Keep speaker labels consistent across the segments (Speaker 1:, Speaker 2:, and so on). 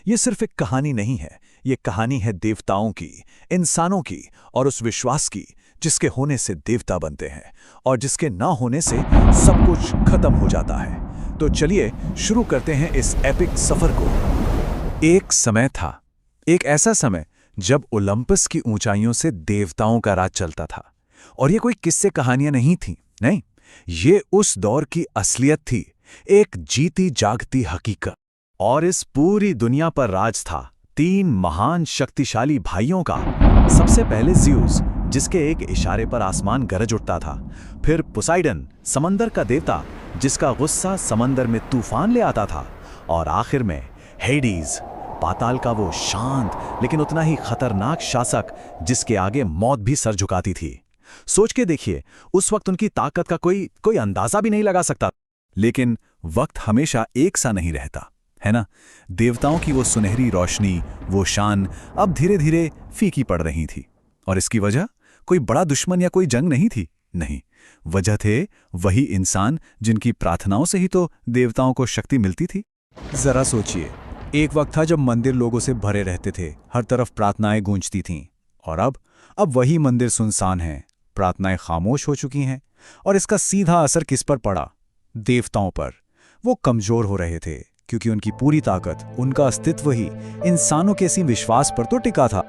Speaker 1: ये सिर्फ एक कहानी नहीं है, ये कहानी है देवताओं की, इंसानों की और उस विश्वास की जिसके होने से देवता बनते हैं और जिसके ना होने से सब कुछ खत्म हो जाता है। तो चलिए शुरू करते हैं इस एपिक सफर को। एक समय था, एक ऐसा समय जब ओलंपस की ऊंचाइयों से देवताओं का राज चलता था। और ये कोई किस्से कहानियां नहीं थीं, नहीं, ये उस दौर की असलियत थी, एक जीती जागती हकीकत। और इस पूरी दुनिया पर राज था 3 महान शक्तिशाली भाइयों का। सबसे पहले ज़्यूस, जिसके एक इशारे पर आसमान गरज उठता था। फिर पोसाइडन, समंदर का देवता, जिसका गुस्सा समंदर में तूफान ले आता था। और आखिर में हेडीज, पाताल का वो शांत लेकिन उतना ही खतरनाक शासक जिसके आगे मौत भी सर झुकाती थी। सोच के देखिए, उस वक्त उनकी ताकत का कोई अंदाजा भी नहीं लगा सकता। लेकिन वक्त हमेशा एक सा नहीं रहता, है ना? देवताओं की वो सुनहरी रोशनी, वो शान अब धीरे धीरे फीकी पड़ रही थी। और इसकी वजह कोई बड़ा दुश्मन या कोई जंग नहीं थी, नहीं। वजह थे वही इंसान जिनकी प्रार्थनाओं से ही तो देवताओं को शक्ति मिलती थी। जरा सोचिए, एक वक्त था जब मंदिर लोगों से भरे रहते थे, हर तरफ प्रार्थनाएं गूंजती थीं। और अब वही मंदिर सुनसान हैं, प्रार्थनाएं खामोश हो चुकी हैं। और इसका सीधा असर किस पर पड़ा? देवताओं पर। वो कमजोर हो रहे थे क्योंकि उनकी पूरी ताकत, उनका अस्तित्व ही इंसानों के इसी विश्वास पर तो टिका था।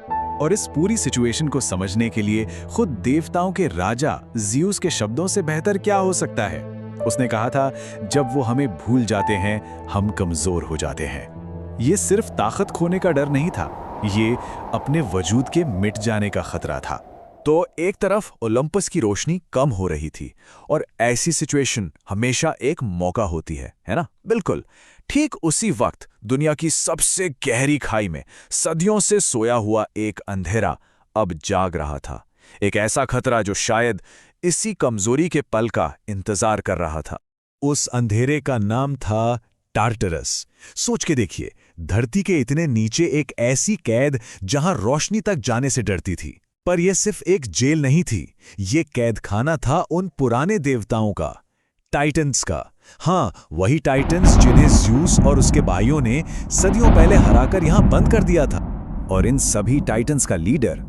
Speaker 1: और इस पूरी सिचुएशन को समझने के लिए खुद देवताओं के राजा ज़्यूस के शब्दों से बेहतर क्या हो सकता है? उसने कहा था, जब वो हमें भूल जाते हैं, हम कमजोर हो जाते हैं। ये सिर्फ ताकत खोने का डर नहीं था, ये अपने वजूद के मिट जाने का खतरा था। तो एक तरफ ओलंपस की रोशनी कम हो रही थी और ऐसी सिचुएशन हमेशा एक मौका होती है ना? बिल्कुल ठीक उसी वक्त दुनिया की सबसे गहरी खाई में सदियों से सोया हुआ एक अंधेरा अब जाग रहा था। एक ऐसा खतरा जो शायद इसी कमजोरी के पल का इंतजार कर रहा था। उस अंधेरे का नाम था टार्टरस। सोच के देखिए, धरती के इतने नीचे एक ऐसी कैद जहां रोशनी तक जाने से डरती थी। पर यह सिर्फ एक जेल नहीं थी, ये कैद खाना था उन पुराने देवताओं का, टाइटन्स का। हाँ, वही टाइटन्स जिन्हें ज़्यूस और उसके भाइयों ने सदियों पहले हराकर यहां बंद कर दिया था। और इन सभी टाइटन्स का लीडर,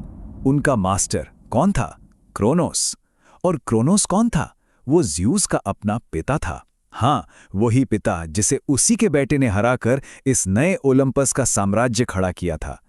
Speaker 1: उनका मास्टर कौन था? क्रोनोस। और क्रोनोस कौन था? वो ज़्यूस का अपना पिता था। हाँ, वही पिता जिसे उसी के बेटे ने हराकर इस नए ओलंपस का साम्राज्य खड़ा किया था।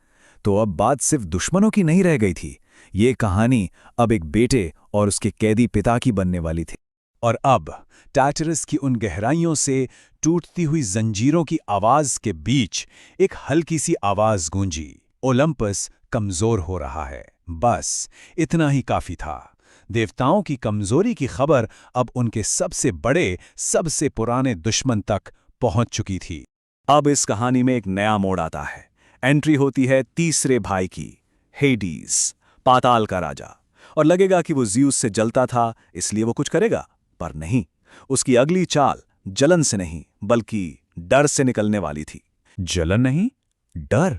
Speaker 1: तो अब बात सिर्फ दुश्मनों की नहीं रह गई थी, ये कहानी अब एक बेटे और उसके कैदी पिता की बनने वाली थी। और अब टार्टरस की उन गहराइयों से टूटती हुई जंजीरों की आवाज के बीच एक हल्की सी आवाज गूंजी, ओलंपस कमजोर हो रहा है। बस इतना ही काफी था। देवताओं की कमजोरी की खबर अब उनके सबसे बड़े, सबसे पुराने दुश्मन तक पहुंच चुकी थी। अब इस कहानी में एक नया मोड़ आता है। एंट्री होती है तीसरे भाई की, हेडीज, पाताल का राजा। और लगेगा कि वो ज़्यूस से जलता था इसलिए वो कुछ करेगा, पर नहीं। उसकी अगली चाल जलन से नहीं बल्कि डर से निकलने वाली थी। जलन नहीं, डर।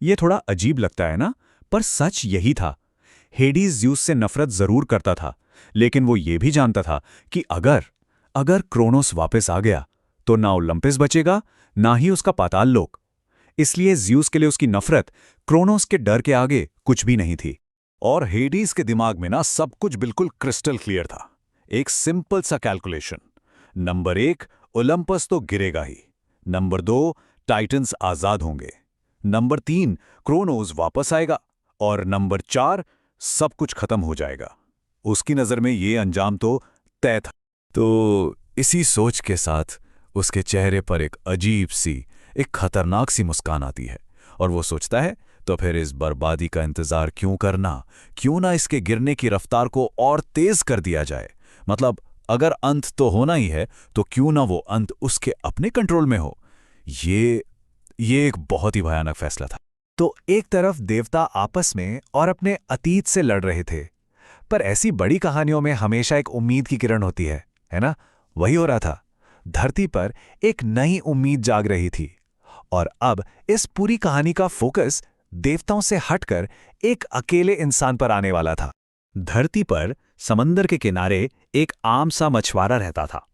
Speaker 1: ये थोड़ा अजीब लगता है ना, पर सच यही था। हेडीज ज़्यूस से नफरत जरूर करता था, लेकिन वो ये भी जानता था कि अगर क्रोनोस वापस आ गया तो ना ओलंपस बचेगा, ना ही उसका पाताल लोक। इसलिए ज़्यूस के लिए उसकी नफरत क्रोनोस के डर के आगे कुछ भी नहीं थी। और हेडीज के दिमाग में ना सब कुछ बिल्कुल क्रिस्टल क्लियर था। एक सिंपल सा कैलकुलेशन। नंबर 1, ओलंपस तो गिरेगा ही। नंबर 2, टाइटन्स आजाद होंगे। नंबर 3, क्रोनोस वापस आएगा। और नंबर 4, सब कुछ खत्म हो जाएगा। उसकी नजर में ये अंजाम तो तय था। तो इसी सोच के साथ उसके चेहरे पर एक अजीब सी, एक खतरनाक सी मुस्कान आती है। और वो सोचता है, तो फिर इस बर्बादी का इंतजार क्यों करना? क्यों ना इसके गिरने की रफ्तार को और तेज कर दिया जाए? मतलब अगर अंत तो होना ही है, तो क्यों ना वो अंत उसके अपने कंट्रोल में हो? ये एक बहुत ही भयानक फैसला था। तो एक तरफ देवता आपस में और अपने अतीत से लड़ रहे थे, पर ऐसी बड़ी कहानियों में हमेशा एक उम्मीद की किरण होती है ना? वही हो रहा था। धरती पर एक नई उम्मीद जाग रही थी। और अब इस पूरी कहानी का फोकस देवताओं से हटकर एक अकेले इंसान पर आने वाला था। धरती पर समंदर के किनारे एक आम सा मछुआरा रहता था।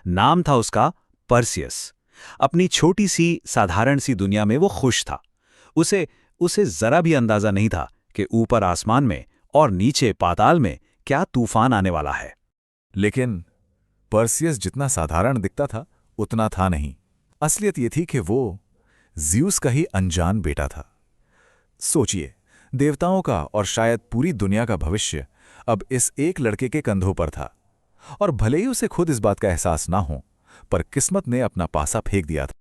Speaker 1: नाम था उसका पर्सियस।
Speaker 2: अपनी छोटी सी साधारण सी दुनिया में वो खुश था। उसे उसे जरा भी अंदाजा नहीं था कि ऊपर आसमान में और नीचे पाताल में क्या तूफान आने वाला है।
Speaker 1: लेकिन पर्सियस जितना साधारण दिखता था उतना था नहीं। असलियत ये थी कि वो ज़्यूस का ही अनजान बेटा था। सोचिए, देवताओं का और शायद पूरी दुनिया का भविष्य अब इस एक लड़के के कंधों पर था। और भले ही उसे खुद इस बात का एहसास ना हो, पर किस्मत ने अपना पासा फेंक दिया था।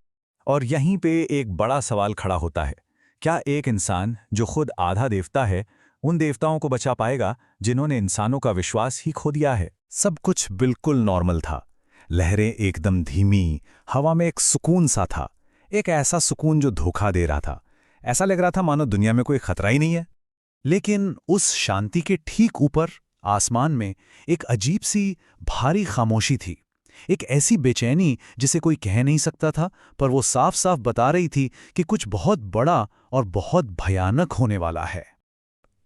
Speaker 2: और यहीं पे एक बड़ा सवाल खड़ा होता है, क्या एक इंसान जो खुद आधा देवता है उन देवताओं को बचा पाएगा जिन्होंने इंसानों का विश्वास ही खो दिया है? सब कुछ बिल्कुल नॉर्मल था। लहरें एकदम धीमी, हवा में एक सुकून सा था, एक ऐसा सुकून जो धोखा दे रहा था। ऐसा लग रहा था मानो दुनिया में कोई खतरा ही नहीं है। लेकिन उस शांति के ठीक ऊपर आसमान में एक अजीब सी भारी खामोशी थी। एक ऐसी बेचैनी जिसे कोई कह नहीं सकता था, पर वो साफ साफ बता रही थी कि कुछ बहुत बड़ा और बहुत भयानक होने वाला है।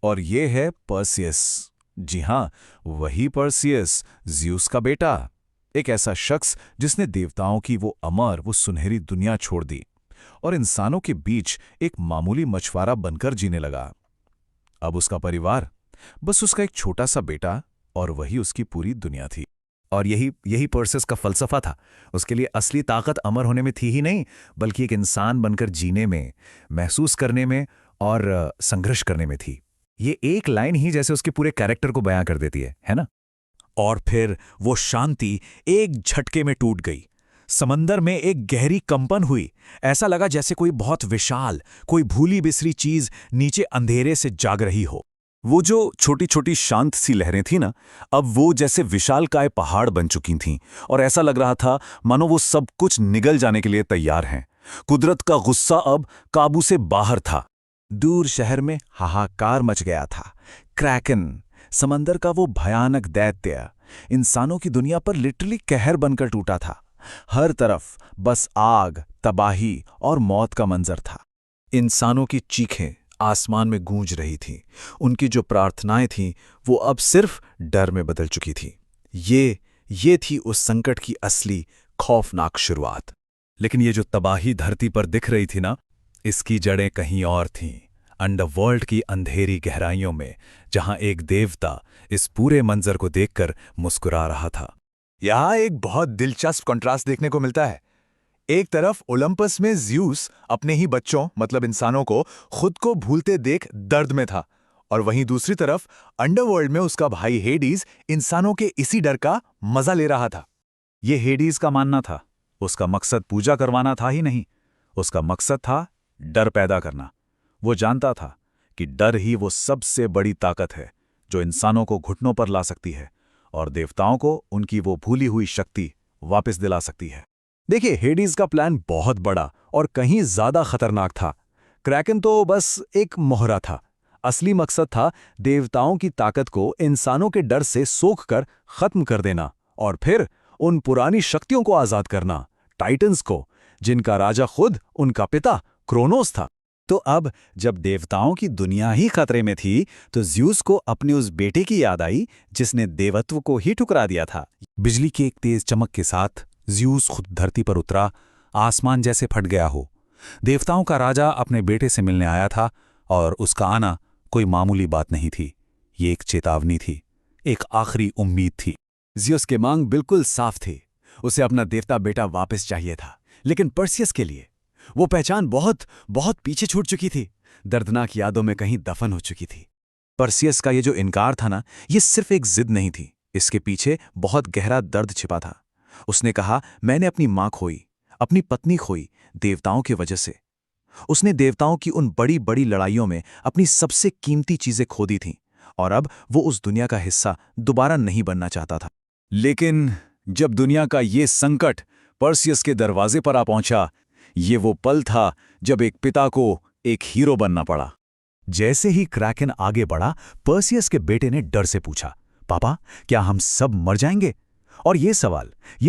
Speaker 1: और ये है पर्सियस। जी हां, वही पर्सियस, ज़्यूस का बेटा। एक ऐसा शख्स जिसने देवताओं की वो अमर, वो सुनहरी दुनिया छोड़ दी और इंसानों के बीच एक मामूली मछुआरा बनकर जीने लगा। अब उसका परिवार, बस उसका एक छोटा सा बेटा, और वही उसकी पूरी दुनिया थी।
Speaker 2: और यही पर्सियस का फलसफा था। उसके लिए असली ताकत अमर होने में थी ही नहीं, बल्कि एक इंसान बनकर जीने में, महसूस करने में और संघर्ष करने में थी। ये एक लाइन ही जैसे उसके पूरे कैरेक्टर को बयां कर देती है ना? और फिर वो शांति एक झटके में टूट गई। समंदर में एक गहरी कंपन हुई। ऐसा लगा जैसे कोई बहुत विशाल, कोई भूली बिसरी चीज नीचे अंधेरे से जाग रही हो। वो जो छोटी छोटी शांत सी लहरें थी ना, अब वो जैसे विशालकाय पहाड़ बन चुकी थीं, और ऐसा लग रहा था मानो वो सब कुछ निगल जाने के लिए तैयार हैं। कुदरत का गुस्सा अब काबू से बाहर था। दूर शहर में हाहाकार मच गया था। क्रैकन, समंदर का वो भयानक दैत्य, इंसानों की दुनिया पर लिटरली कहर बनकर टूटा था। हर तरफ बस आग, तबाही और मौत का मंजर था। इंसानों की चीखें आसमान में गूंज रही थीं। उनकी जो प्रार्थनाएं थीं वो अब सिर्फ डर में बदल चुकी थी। ये थी उस संकट की असली खौफनाक शुरुआत। लेकिन ये जो तबाही धरती पर दिख रही थी ना, इसकी जड़ें कहीं और थीं। अंडरवर्ल्ड की अंधेरी गहराइयों में, जहां एक देवता इस पूरे मंजर को देखकर मुस्कुरा रहा था।
Speaker 1: यहां एक बहुत दिलचस्प कंट्रास्ट देखने को मिलता है। एक तरफ ओलंपस में ज़्यूस अपने ही बच्चों, मतलब इंसानों को खुद को भूलते देख दर्द में था, और वहीं दूसरी तरफ अंडरवर्ल्ड में उसका भाई हेडीज इंसानों के इसी डर का मजा ले रहा था।
Speaker 2: ये हेडीज का मानना था, उसका मकसद पूजा करवाना था ही नहीं, उसका मकसद था डर पैदा करना। वो जानता था कि डर ही वो सबसे बड़ी ताकत है जो इंसानों को घुटनों पर ला सकती है और देवताओं को उनकी वो भूली हुई शक्ति वापस दिला सकती है। देखिए, हेडीज का प्लान बहुत बड़ा और कहीं ज्यादा खतरनाक था। क्रैकन तो बस एक मोहरा था। असली मकसद था देवताओं की ताकत को इंसानों के डर से सोख कर खत्म कर देना, और फिर उन पुरानी शक्तियों को आजाद करना, टाइटन्स को, जिनका राजा खुद उनका पिता क्रोनोस था। तो अब जब देवताओं की दुनिया ही खतरे में थी, तो ज़्यूस को अपने उस बेटे की याद आई जिसने देवत्व को ही ठुकरा दिया था। बिजली की एक तेज चमक के साथ ज़्यूस खुद धरती पर उतरा, आसमान जैसे फट गया हो। देवताओं का राजा अपने बेटे से मिलने आया था, और उसका आना कोई मामूली बात नहीं थी। ये एक चेतावनी थी, एक आखिरी उम्मीद थी। ज़्यूस के मांग बिल्कुल साफ थी। उसे अपना देवता बेटा वापस चाहिए था, लेकिन पर्सियस के लिए वो पहचान बहुत बहुत पीछे छूट चुकी थी, दर्दनाक यादों में कहीं दफन हो चुकी थी। पर्सियस का ये जो इनकार था ना, ये सिर्फ एक जिद नहीं थी, इसके पीछे बहुत गहरा दर्द छिपा था। उसने कहा, मैंने अपनी मां खोई, अपनी पत्नी खोई देवताओं की वजह से। उसने देवताओं की उन बड़ी बड़ी लड़ाइयों में अपनी सबसे कीमती चीजें खो दी थीं, और अब वो उस दुनिया का हिस्सा दोबारा नहीं बनना चाहता था। लेकिन जब दुनिया का ये संकट पर्सियस के दरवाजे पर आ पहुंचा, ये वो पल था जब एक पिता को एक हीरो बनना पड़ा। जैसे ही क्रैकन आगे बढ़ा, पर्सियस के बेटे ने डर से पूछा, पापा, क्या हम सब मर जाएंगे? और ये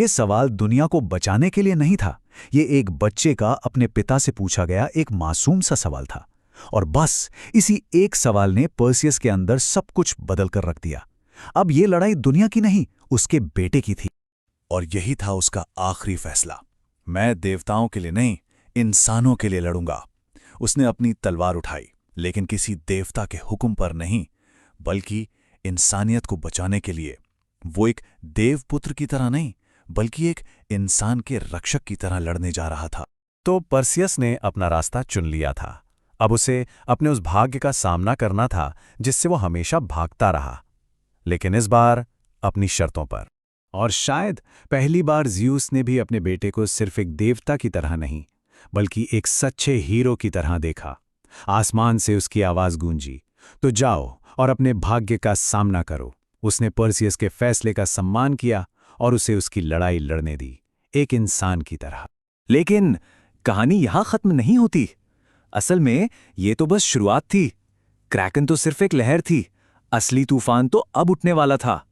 Speaker 2: सवाल दुनिया को बचाने के लिए नहीं था। ये एक बच्चे का अपने पिता से पूछा गया एक मासूम सा सवाल था। और बस इसी एक सवाल ने पर्सियस के अंदर सब कुछ बदल कर रख दिया। अब ये लड़ाई दुनिया की नहीं, उसके बेटे की थी। और यही था उसका आखिरी फैसला।
Speaker 1: मैं देवताओं के लिए नहीं, इंसानों के लिए लड़ूंगा। उसने अपनी तलवार उठाई, लेकिन किसी देवता के हुक्म पर नहीं, बल्कि इंसानियत को बचाने के लिए। वो एक देवपुत्र की तरह नहीं, बल्कि एक इंसान के रक्षक की तरह लड़ने जा रहा था।
Speaker 2: तो पर्सियस ने अपना रास्ता चुन लिया था। अब उसे अपने उस भाग्य का सामना करना था जिससे वो हमेशा भागता रहा, लेकिन इस बार अपनी शर्तों पर। और शायद पहली बार ज़्यूस ने भी अपने बेटे को सिर्फ एक देवता की तरह नहीं, बल्कि एक सच्चे हीरो की तरह देखा। आसमान से उसकी आवाज़ गूंजी, तो जाओ और अपने भाग्य का सामना करो। उसने पर्सियस के फैसले का सम्मान किया और उसे उसकी लड़ाई लड़ने दी, एक इंसान की तरह।
Speaker 1: लेकिन कहानी यहां खत्म नहीं होती। असल में ये तो बस शुरुआत थी। क्रैकन तो सिर्फ एक लहर थी, असली तूफान तो अब उठने वाला था,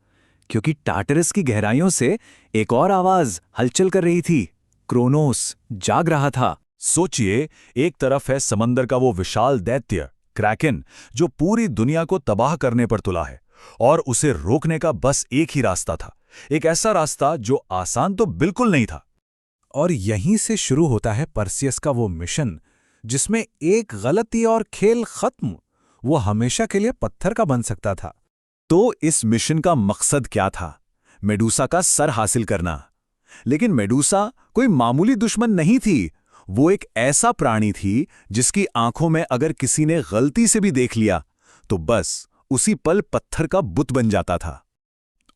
Speaker 1: क्योंकि टार्टरस की गहराइयों से एक और आवाज हलचल कर रही थी। क्रोनोस जाग रहा था। सोचिए, एक तरफ है समंदर का वो विशाल दैत्य क्रैकन, जो पूरी दुनिया को तबाह करने पर तुला है, और उसे रोकने का बस एक ही रास्ता था, एक ऐसा रास्ता जो आसान तो बिल्कुल नहीं था।
Speaker 2: और यहीं से शुरू होता है पर्सियस का वो मिशन, जिसमें एक गलती और खेल खत्म। वो हमेशा के लिए पत्थर का बन सकता था।
Speaker 1: तो इस मिशन का मकसद क्या था? मेडूसा का सर हासिल करना। लेकिन मेडूसा कोई मामूली दुश्मन नहीं थी। वो एक ऐसा प्राणी थी जिसकी आंखों में अगर किसी ने गलती से भी देख लिया तो बस उसी पल पत्थर का बुत बन जाता था।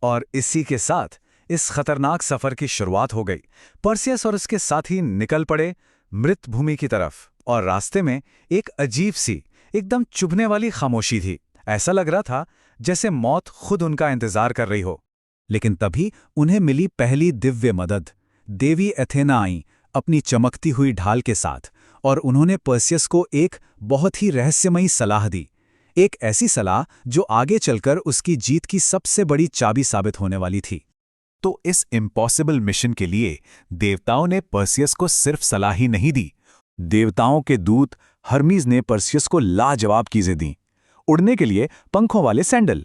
Speaker 2: और इसी के साथ इस खतरनाक सफर की शुरुआत हो गई। पर्सियस और उसके साथी निकल पड़े मृत भूमि की तरफ, और रास्ते में एक अजीब सी, एकदम चुभने वाली खामोशी थी। ऐसा लग रहा था जैसे मौत खुद उनका इंतजार कर रही हो। लेकिन तभी उन्हें मिली पहली दिव्य मदद। देवी एथेना आई अपनी चमकती हुई ढाल के साथ, और उन्होंने पर्सियस को एक बहुत ही रहस्यमयी सलाह दी। एक ऐसी सलाह जो आगे चलकर उसकी जीत की सबसे बड़ी चाबी साबित होने वाली थी।
Speaker 1: तो इस इम्पॉसिबल मिशन के लिए देवताओं ने पर्सियस को सिर्फ सलाह ही नहीं दी। देवताओं के दूत हर्मीज ने पर्सियस को लाजवाब चीजें दी। उड़ने के लिए पंखों वाले सैंडल,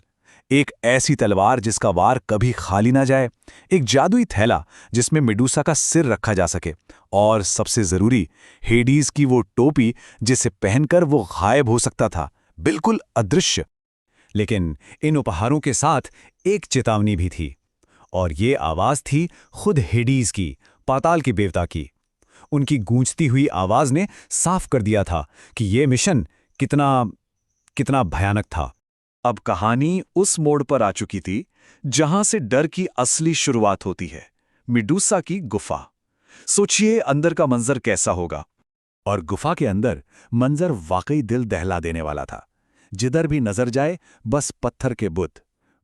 Speaker 1: एक ऐसी तलवार जिसका वार कभी खाली ना जाए, एक जादुई थैला जिसमें मेडूसा का सिर रखा जा सके, और सबसे जरूरी हेडीज की वो टोपी जिसे पहनकर वो गायब हो सकता था, बिल्कुल अदृश्य।
Speaker 2: लेकिन इन उपहारों के साथ एक चेतावनी भी थी, और ये आवाज थी खुद हेडीज की, पाताल की देवता की। उनकी गूंजती हुई आवाज ने साफ कर दिया था कि ये मिशन कितना भयानक था।
Speaker 1: अब कहानी उस मोड़ पर आ चुकी थी जहां से डर की असली शुरुआत होती है, मेडूसा की गुफा। सोचिए अंदर का मंजर कैसा होगा। और गुफा के अंदर मंजर वाकई दिल दहला देने वाला था। जिधर भी नजर जाए बस पत्थर के बुत,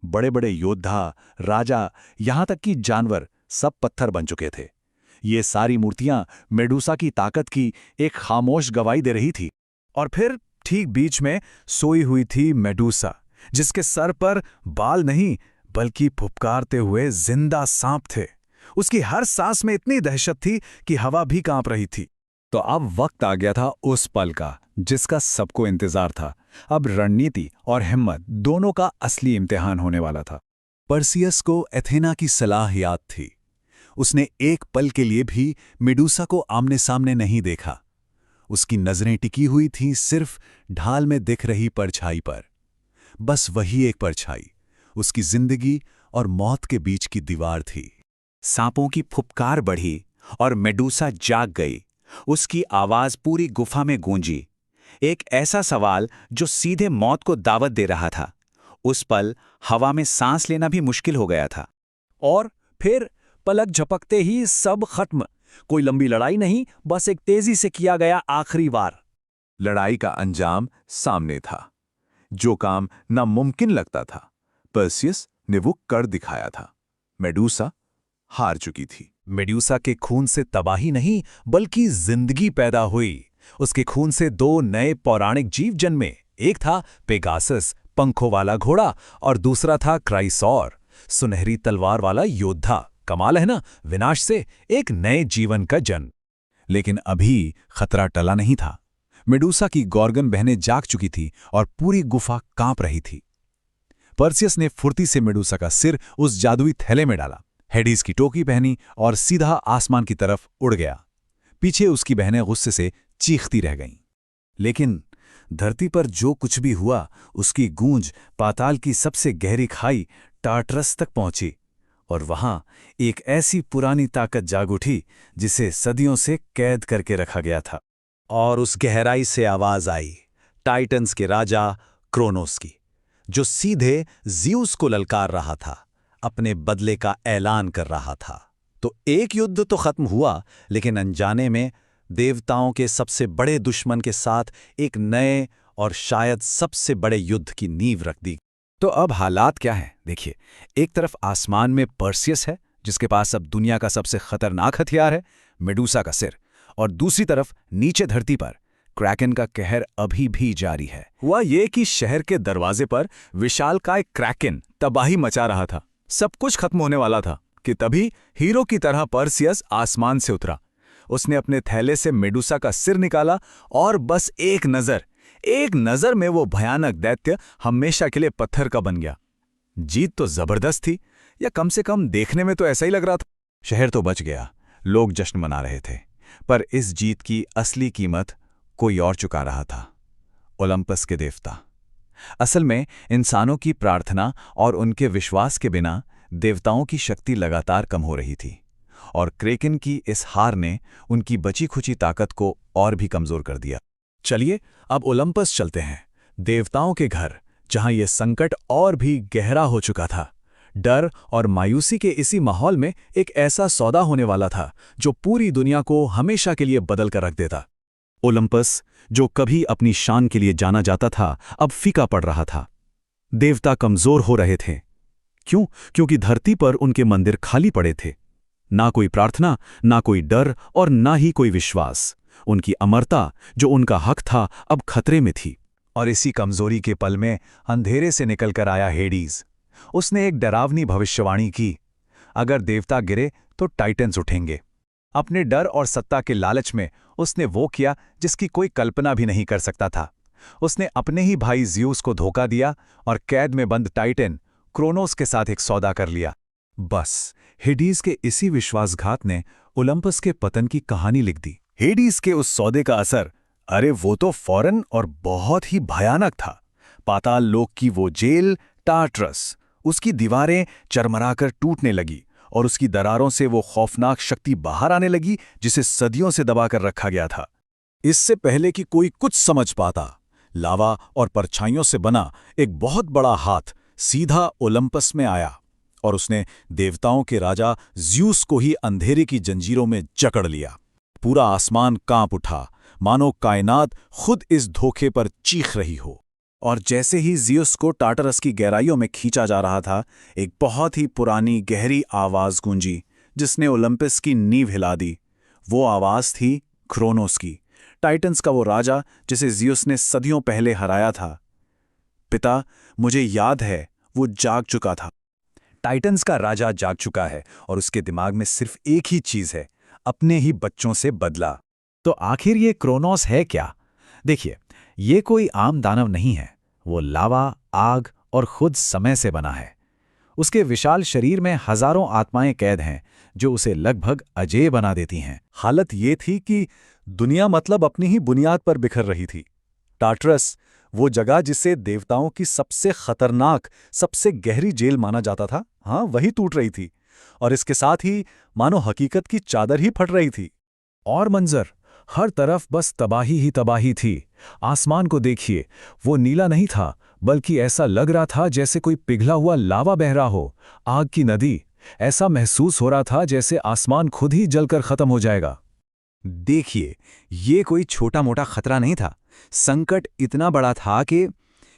Speaker 1: बड़े बड़े योद्धा, राजा, यहां तक कि जानवर सब पत्थर बन चुके थे। ये सारी मूर्तियां मेडूसा की ताकत की एक खामोश गवाही दे रही थी। और फिर ठीक बीच में सोई हुई थी मेडूसा, जिसके सर पर बाल नहीं बल्कि फुफकारते हुए जिंदा सांप थे। उसकी हर सांस में इतनी दहशत थी कि हवा भी कांप रही थी। तो अब वक्त आ गया था उस पल का जिसका सबको इंतजार था। अब रणनीति और हिम्मत दोनों का असली इम्तिहान होने वाला था। पर्सियस को एथेना की सलाह याद थी। उसने एक पल के लिए भी मेडूसा को आमने सामने नहीं देखा। उसकी नजरें टिकी हुई थीं सिर्फ ढाल में दिख रही परछाई पर। बस वही एक परछाई उसकी जिंदगी और मौत के बीच की दीवार थी। सांपों की फुफकार बढ़ी और मेडूसा जाग गई। उसकी आवाज पूरी गुफा में गूंजी, एक ऐसा सवाल जो सीधे मौत को दावत दे रहा था। उस पल हवा में सांस लेना भी मुश्किल हो गया था। और फिर पलक झपकते ही सब खत्म। कोई लंबी लड़ाई नहीं, बस एक तेजी से किया गया आखिरी वार। लड़ाई का अंजाम सामने था। जो काम नामुमकिन लगता था, पर्सियस ने वो कर दिखाया था। मेडूसा हार चुकी थी। मेडूसा के खून से तबाही नहीं बल्कि जिंदगी पैदा हुई। उसके खून से दो नए पौराणिक जीव जन्मे। एक था पेगासस, पंखों वाला घोड़ा, और दूसरा था क्राइसॉर, सुनहरी तलवार वाला योद्धा। कमाल है ना, विनाश से एक नए जीवन का जन्म। लेकिन अभी खतरा टला नहीं था। मेडूसा की गॉर्गन बहनें जाग चुकी थी और पूरी गुफा कांप रही थी। पर्सियस ने फुर्ती से मेडूसा का सिर उस जादुई थैले में डाला।
Speaker 2: हेडीज की टोपी पहनी और सीधा आसमान की तरफ उड़ गया। पीछे उसकी बहनें गुस्से से चीखती रह गईं। लेकिन धरती पर जो कुछ भी हुआ उसकी गूंज पाताल की सबसे गहरी खाई टार्टरस तक पहुंची, और वहां एक ऐसी पुरानी ताकत जाग उठी जिसे सदियों से कैद करके रखा गया था। और उस गहराई से आवाज आई टाइटन्स के राजा क्रोनोस की, जो सीधे ज़्यूस को ललकार रहा था, अपने बदले का ऐलान कर रहा था। तो एक युद्ध तो खत्म हुआ, लेकिन अनजाने में देवताओं के सबसे बड़े दुश्मन के साथ एक नए और शायद सबसे बड़े युद्ध की नींव रख दी। तो अब हालात क्या हैं? देखिए, एक तरफ आसमान में पर्सियस है, जिसके पास अब दुनिया का सबसे खतरनाक हथियार है, मेडूसा का सिर, और दूसरी तरफ नीचे धरती पर क्रैकन का कहर अभी भी जारी है। हुआ ये कि शहर के दरवाजे पर विशालकाय क्रैकन तबाही मचा रहा था। सब कुछ खत्म होने वाला था कि तभी हीरो की तरह पर्सियस आसमान से उतरा। उसने अपने थैले से मेडूसा का सिर निकाला और बस एक नजर में वो भयानक दैत्य हमेशा के लिए पत्थर का बन गया। जीत तो जबरदस्त थी, या कम से कम देखने में तो ऐसा ही लग रहा था। शहर तो बच गया, लोग जश्न मना रहे थे, पर इस जीत की असली कीमत कोई और चुका रहा था, ओलंपस के देवता। असल में इंसानों की प्रार्थना और उनके विश्वास के बिना देवताओं की शक्ति लगातार कम हो रही थी, और क्रेकन की इस हार ने उनकी बची खुची ताकत को और भी कमजोर कर दिया। चलिए अब ओलंपस चलते हैं, देवताओं के घर, जहां यह संकट और भी गहरा हो चुका था। डर और मायूसी के इसी माहौल में एक ऐसा सौदा होने वाला था जो पूरी दुनिया को हमेशा के लिए बदल कर रख देता। ओलंपस, जो कभी अपनी शान के लिए जाना जाता था, अब फीका पड़ रहा था। देवता कमजोर हो रहे थे। क्यों? क्योंकि धरती पर उनके मंदिर खाली पड़े थे। ना कोई प्रार्थना, ना कोई डर और ना ही कोई विश्वास। उनकी अमरता, जो उनका हक था, अब खतरे में थी। और इसी कमजोरी के पल में अंधेरे से निकलकर आया हेडीज। उसने एक डरावनी भविष्यवाणी की, अगर देवता गिरे तो टाइटन्स उठेंगे। अपने डर और सत्ता के लालच में उसने वो किया जिसकी कोई कल्पना भी नहीं कर सकता था। उसने अपने ही भाई ज़्यूस को धोखा दिया और कैद में बंद टाइटन क्रोनोस के साथ एक सौदा कर लिया। बस हेडीज के इसी विश्वासघात ने ओलंपस के पतन की कहानी लिख दी। हेडीज के उस सौदे का असर, अरे वो तो फौरन और बहुत ही भयानक था। पाताल लोक की वो जेल टार्टरस, उसकी दीवारें चरमराकर टूटने लगी और उसकी दरारों से वो खौफनाक शक्ति बाहर आने लगी जिसे सदियों से दबाकर रखा गया था। इससे पहले कि कोई कुछ समझ पाता, लावा और परछाइयों से बना एक बहुत बड़ा हाथ सीधा ओलंपस में आया और उसने देवताओं के राजा ज़्यूस को ही अंधेरे की जंजीरों में जकड़ लिया। पूरा आसमान कांप उठा, मानो कायनात खुद इस धोखे पर चीख रही हो। और जैसे ही ज़्यूस को टार्टरस की गहराइयों में खींचा जा रहा था, एक बहुत ही पुरानी गहरी आवाज गूंजी जिसने ओलंपस की नींव हिला दी। वो आवाज थी क्रोनोस की, टाइटन्स का वो राजा जिसे ज़्यूस ने सदियों पहले हराया था। पिता, मुझे याद है, वो जाग चुका था। टाइटन्स का राजा जाग चुका है और उसके दिमाग में सिर्फ एक ही चीज है, अपने ही बच्चों से बदला। तो आखिर ये क्रोनोस है क्या? देखिए, ये कोई आम दानव नहीं है। वो लावा, आग और खुद समय से बना है। उसके विशाल शरीर में हजारों आत्माएं कैद हैं जो उसे लगभग अजेय बना देती हैं। हालत ये थी कि दुनिया मतलब अपनी ही बुनियाद पर बिखर रही थी। टार्टरस, वो जगह जिसे देवताओं की सबसे खतरनाक, सबसे गहरी जेल माना जाता था, हाँ, वही टूट रही थी। और इसके साथ ही मानो हकीकत की चादर ही फट रही थी। और मंजर, हर तरफ बस तबाही ही तबाही थी। आसमान को देखिए, वो नीला नहीं था, बल्कि ऐसा लग रहा था जैसे कोई पिघला हुआ लावा बह रहा हो, आग की नदी। ऐसा महसूस हो रहा था जैसे आसमान खुद ही जलकर खत्म हो जाएगा। देखिए, ये कोई छोटा मोटा खतरा नहीं था। संकट इतना बड़ा था कि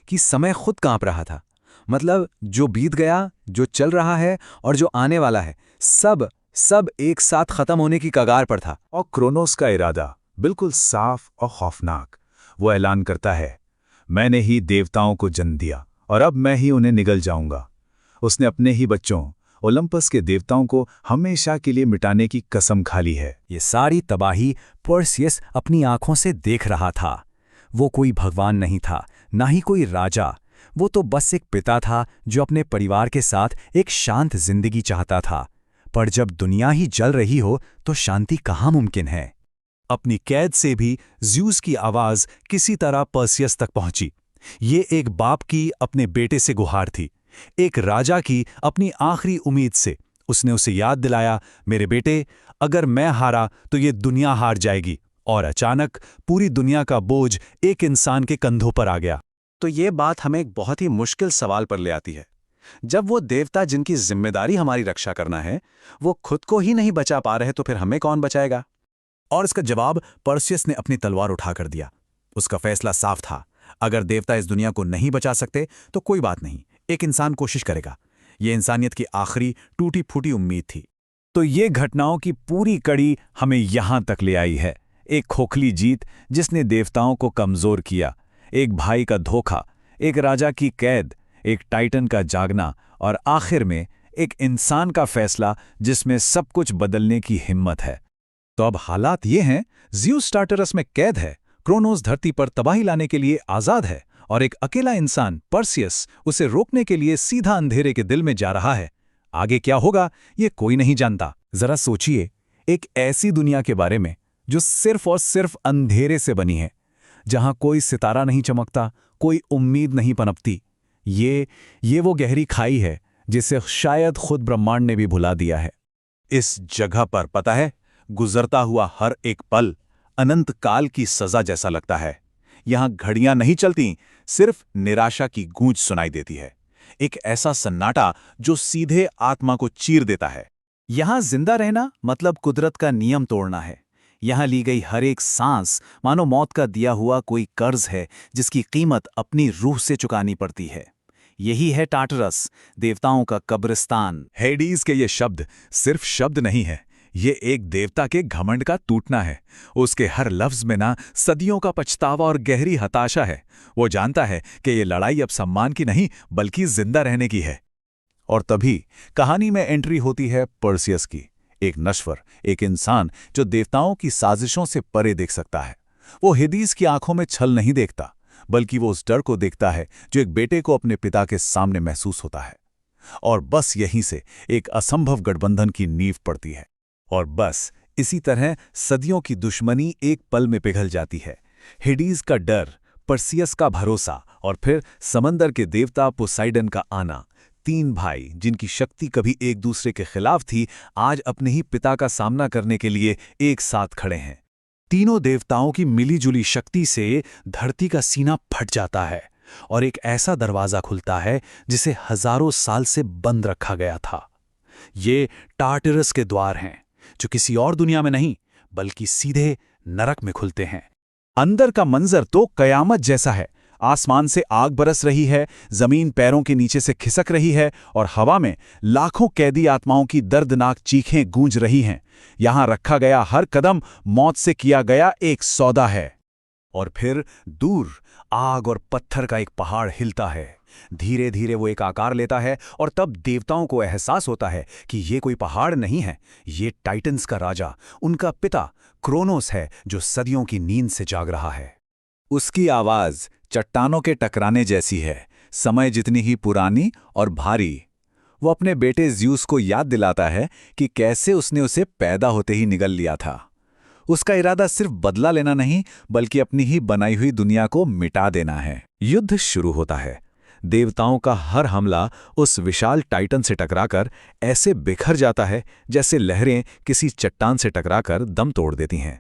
Speaker 2: समय खुद कांप रहा था। मतलब जो बीत गया, जो चल रहा है और जो आने वाला है, सब एक साथ खत्म होने की कगार पर था। और क्रोनोस का इरादा बिल्कुल साफ और खौफनाक। वो ऐलान करता है, मैंने ही देवताओं को जन्म दिया और अब मैं ही उन्हें निगल जाऊंगा। उसने अपने ही बच्चों ओलंपस के देवताओं को हमेशा के लिए मिटाने की कसम खा ली है। ये सारी तबाही पर्सियस अपनी आंखों से देख रहा था। वो कोई भगवान नहीं था, ना ही कोई राजा। वो तो बस एक पिता था जो अपने परिवार के साथ एक शांत जिंदगी चाहता था।
Speaker 1: पर जब दुनिया ही जल रही हो तो शांति कहाँ मुमकिन है। अपनी कैद से भी ज़्यूस की आवाज़ किसी तरह पर्सियस तक पहुंची। ये एक बाप की अपने बेटे से गुहार थी, एक राजा की अपनी आखिरी उम्मीद से। उसने उसे याद दिलाया, मेरे बेटे, अगर मैं हारा तो ये दुनिया हार जाएगी। और अचानक पूरी दुनिया का बोझ एक इंसान के कंधों पर आ गया।
Speaker 3: तो ये बात हमें एक बहुत ही मुश्किल सवाल पर ले आती है। जब वो देवता जिनकी जिम्मेदारी हमारी रक्षा करना है, वो खुद को ही नहीं बचा पा रहे, तो फिर हमें कौन बचाएगा?
Speaker 2: और इसका जवाब पर्सियस ने अपनी तलवार उठाकर दिया। उसका फैसला साफ था, अगर देवता इस दुनिया को नहीं बचा सकते तो कोई बात नहीं, एक इंसान कोशिश करेगा। ये इंसानियत की आखिरी टूटी फूटी उम्मीद थी। तो ये घटनाओं की पूरी कड़ी हमें यहां तक ले आई है। एक खोखली जीत जिसने देवताओं को कमजोर किया, एक भाई का धोखा, एक राजा की कैद, एक टाइटन का जागना और आखिर में एक इंसान का फैसला जिसमें सब कुछ बदलने की हिम्मत है। तो अब हालात ये हैं, ज़्यूस टार्टरस में कैद है, क्रोनोस धरती पर तबाही लाने के लिए आज़ाद है और एक अकेला इंसान पर्सियस उसे रोकने के लिए सीधा अंधेरे के दिल में जा रहा है। आगे क्या होगा ये कोई नहीं जानता। जरा सोचिए, एक ऐसी दुनिया के बारे में जो सिर्फ और सिर्फ अंधेरे से बनी है, जहां कोई सितारा नहीं चमकता, कोई उम्मीद नहीं पनपती। ये वो गहरी खाई है जिसे शायद खुद ब्रह्मांड ने भी भुला दिया है।
Speaker 1: इस जगह पर पता है, गुजरता हुआ हर एक पल अनंत काल की सजा जैसा लगता है। यहां घड़ियां नहीं चलती, सिर्फ निराशा की गूंज सुनाई देती है। एक ऐसा सन्नाटा जो सीधे आत्मा को चीर देता है।
Speaker 2: यहां जिंदा रहना मतलब कुदरत का नियम तोड़ना है। यहां ली गई हर एक सांस मानो मौत का दिया हुआ कोई कर्ज है जिसकी कीमत अपनी रूह से चुकानी पड़ती है। यही है टार्टरस, देवताओं का कब्रिस्तान।
Speaker 1: हेडीज के ये शब्द सिर्फ शब्द नहीं है, ये एक देवता के घमंड का टूटना है। उसके हर लफ्ज में ना सदियों का पछतावा और गहरी हताशा है। वो जानता है कि ये लड़ाई अब सम्मान की नहीं बल्कि जिंदा रहने की है। और तभी कहानी में एंट्री होती है पर्सियस की, एक नश्वर, एक इंसान जो देवताओं की साजिशों से परे देख सकता है। वो हेडीज की आंखों में छल नहीं देखता, बल्कि वो उस डर को देखता है जो एक बेटे को अपने पिता के सामने महसूस होता है। और बस यहीं से एक असंभव गठबंधन की नींव पड़ती है। और बस इसी तरह सदियों की दुश्मनी एक पल में पिघल जाती है। हेडीज का डर, पर्सियस का भरोसा और फिर समंदर के देवता पोसाइडन का आना। तीन भाई जिनकी शक्ति कभी एक दूसरे के खिलाफ थी, आज अपने ही पिता का सामना करने के लिए एक साथ खड़े हैं। तीनों देवताओं की मिलीजुली शक्ति से धरती का सीना फट जाता है और एक ऐसा दरवाजा खुलता है जिसे हजारों साल से बंद रखा गया था। ये टार्टरस के द्वार हैं, जो किसी और दुनिया में नहीं बल्कि सीधे नरक में खुलते हैं। अंदर का मंजर तो कयामत जैसा है। आसमान से आग बरस रही है, जमीन पैरों के नीचे से खिसक रही है और हवा में लाखों कैदी आत्माओं की दर्दनाक चीखें गूंज रही हैं। यहां रखा गया हर कदम मौत से किया गया एक सौदा है। और फिर दूर आग और पत्थर का एक पहाड़ हिलता है। धीरे धीरे वो एक आकार लेता है और तब देवताओं को एहसास होता है कि ये कोई पहाड़ नहीं है, ये टाइटन्स का राजा, उनका पिता क्रोनोस है, जो सदियों की नींद से जाग रहा है। उसकी आवाज चट्टानों के टकराने जैसी है, समय जितनी ही पुरानी और भारी। वो अपने बेटे ज़्यूस को याद दिलाता है कि कैसे उसने उसे पैदा होते ही निगल लिया था। उसका इरादा सिर्फ बदला लेना नहीं बल्कि अपनी ही बनाई हुई दुनिया को मिटा देना है। युद्ध शुरू होता है। देवताओं का हर हमला उस विशाल टाइटन से टकराकर ऐसे बिखर जाता है जैसे लहरें किसी चट्टान से टकराकर दम तोड़ देती हैं।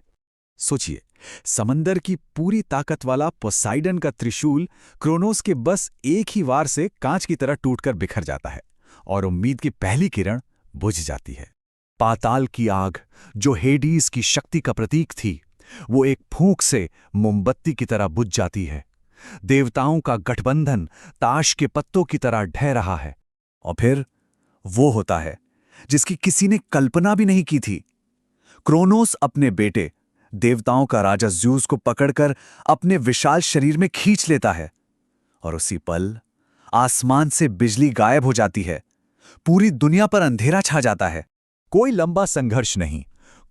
Speaker 1: सोचिए, समंदर की पूरी ताकत वाला पोसाइडन का त्रिशूल क्रोनोस के बस एक ही वार से कांच की तरह टूटकर बिखर जाता है और उम्मीद की पहली किरण बुझ जाती है। पाताल की आग, जो हेडीज की शक्ति का प्रतीक थी, वो एक फूंक से मोमबत्ती की तरह बुझ जाती है। देवताओं का गठबंधन ताश के पत्तों की तरह ढह रहा है। और फिर वो होता है जिसकी किसी ने कल्पना भी नहीं की थी। क्रोनोस अपने बेटे, देवताओं का राजा ज़्यूस को पकड़कर अपने विशाल शरीर में खींच लेता है और उसी पल आसमान से बिजली गायब हो जाती है। पूरी दुनिया पर अंधेरा छा जाता है। कोई लंबा संघर्ष नहीं,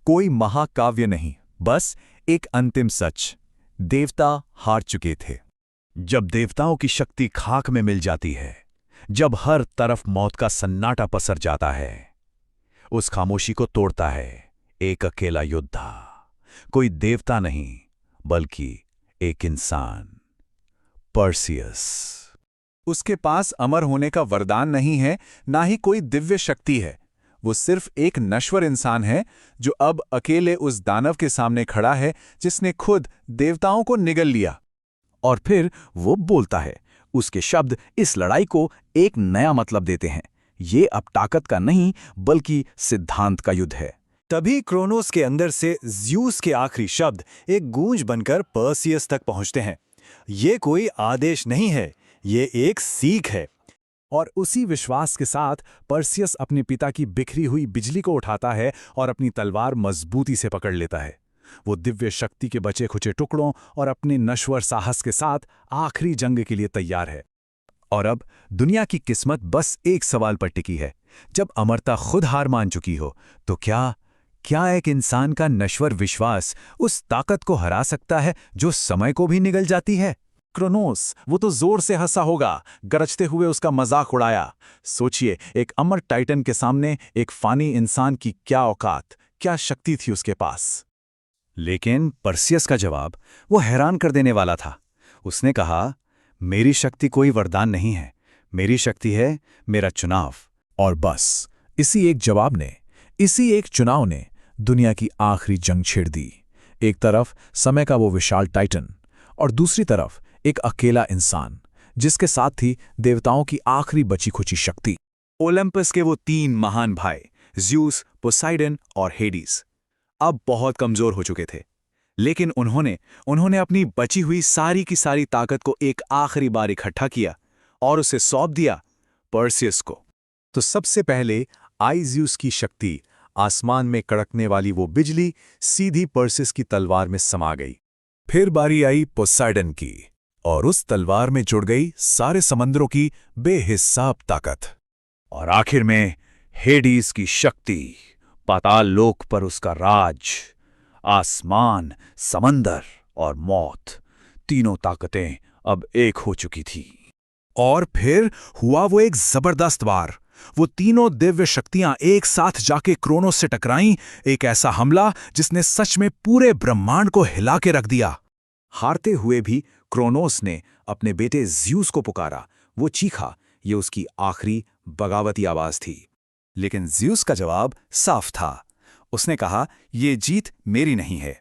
Speaker 1: कोई महाकाव्य नहीं, बस एक अंतिम सच। देवता हार चुके थे। जब देवताओं की शक्ति खाक में मिल जाती है, जब हर तरफ मौत का सन्नाटा पसर जाता है, उस खामोशी को तोड़ता है एक अकेला योद्धा, कोई देवता नहीं बल्कि एक इंसान, पर्सियस।
Speaker 3: उसके पास अमर होने का वरदान नहीं है, ना ही कोई दिव्य शक्ति है। वो सिर्फ एक नश्वर इंसान है जो अब अकेले उस दानव के सामने खड़ा है जिसने खुद देवताओं को निगल लिया।
Speaker 2: और फिर वो बोलता है। उसके शब्द इस लड़ाई को एक नया मतलब देते हैं। ये अब ताकत का नहीं बल्कि सिद्धांत का युद्ध है।
Speaker 1: तभी क्रोनोस के अंदर से ज़्यूस के आखिरी शब्द एक गूंज बनकर पर्सियस तक पहुंचते हैं। ये कोई आदेश नहीं है, ये एक सीख है। और उसी विश्वास के साथ पर्सियस अपने पिता की बिखरी हुई बिजली को उठाता है और अपनी तलवार मजबूती से पकड़ लेता है। वो दिव्य शक्ति के बचे खुचे टुकड़ों और अपने नश्वर साहस के साथ आखिरी जंग के लिए तैयार है। और अब दुनिया की किस्मत बस एक सवाल पर टिकी है। जब अमरता खुद हार मान चुकी हो, तो क्या एक इंसान का नश्वर विश्वास उस ताकत को हरा सकता है जो समय को भी निगल जाती है?
Speaker 3: क्रोनोस, वो तो जोर से हंसा होगा, गरजते हुए उसका मजाक उड़ाया। सोचिए, एक अमर टाइटन के सामने एक फानी इंसान की क्या औकात, क्या शक्ति थी उसके पास।
Speaker 2: लेकिन पर्सियस का जवाब वो हैरान कर देने वाला था। उसने कहा, मेरी शक्ति कोई वरदान नहीं है, मेरी शक्ति है मेरा चुनाव।
Speaker 1: और बस इसी एक जवाब ने, इसी एक चुनाव ने दुनिया की आखिरी जंग छेड़ दी। एक तरफ समय का वो विशाल टाइटन और दूसरी तरफ एक अकेला इंसान, जिसके साथ थी देवताओं की आखिरी बची खुची शक्ति।
Speaker 2: ओलंपस के वो 3 महान भाई ज़्यूस, पोसाइडन और हेडिस अब बहुत कमजोर हो चुके थे। लेकिन उन्होंने अपनी बची हुई सारी की सारी ताकत को एक आखिरी बार इकट्ठा किया और उसे सौंप दिया पर्सियस को।
Speaker 3: तो सबसे पहले ज़्यूस की शक्ति, आसमान में कड़कने वाली वो बिजली, सीधी पर्सियस की तलवार में समा गई।
Speaker 1: फिर बारी आई पोसाइडन की, और उस तलवार में जुड़ गई सारे समंदरों की बेहिसाब ताकत।
Speaker 2: और आखिर में हेडिस की शक्ति, पाताल लोक पर उसका राज, आसमान, समंदर और मौत, तीनों ताकतें अब एक हो चुकी थी।
Speaker 1: और फिर हुआ वो एक जबरदस्त वार। वो तीनों दिव्य शक्तियां एक साथ जाके क्रोनोस से टकराईं, एक ऐसा हमला जिसने सच में पूरे ब्रह्मांड को हिला के रख दिया। हारते हुए भी क्रोनोस ने अपने बेटे ज़्यूस को पुकारा। वो चीखा, ये उसकी आखिरी बगावती आवाज थी। लेकिन ज़्यूस का जवाब साफ था। उसने कहा, ये जीत मेरी नहीं है,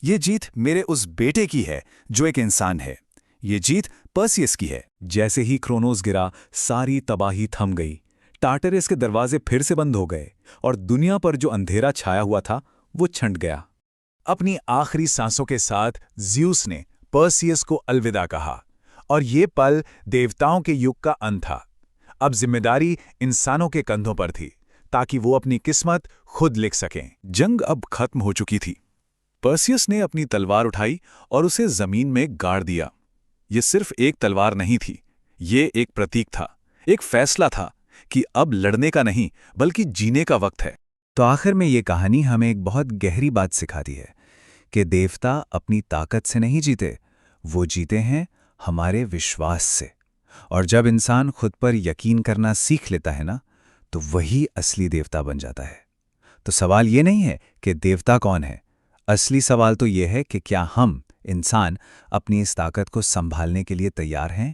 Speaker 1: ये जीत मेरे उस बेटे की है जो एक इंसान है, ये जीत पर्सियस की है। जैसे ही क्रोनोस गिरा, सारी तबाही थम गई। टार्टरस के दरवाजे फिर से बंद हो गए और दुनिया पर जो अंधेरा छाया हुआ था वो छंट गया। अपनी आखिरी सांसों के साथ ज़्यूस ने पर्सियस को अलविदा कहा, और ये पल देवताओं के युग का अंत था। अब जिम्मेदारी इंसानों के कंधों पर थी, ताकि वो अपनी किस्मत खुद लिख सकें। जंग अब खत्म हो चुकी थी। पर्सियस ने अपनी तलवार उठाई और उसे जमीन में गाड़ दिया। ये सिर्फ एक तलवार नहीं थी, ये एक प्रतीक था, एक फैसला था कि अब लड़ने का नहीं बल्कि जीने का वक्त है।
Speaker 2: तो आखिर में ये कहानी हमें एक बहुत गहरी बात सिखाती है कि देवता अपनी ताकत से नहीं जीते, वो जीते हैं हमारे विश्वास से। और जब इंसान खुद पर यकीन करना सीख लेता है ना, तो वही असली देवता बन जाता है। तो सवाल ये नहीं है कि देवता कौन है, असली सवाल तो ये है कि क्या हम इंसान अपनी इस ताकत को संभालने के लिए तैयार हैं।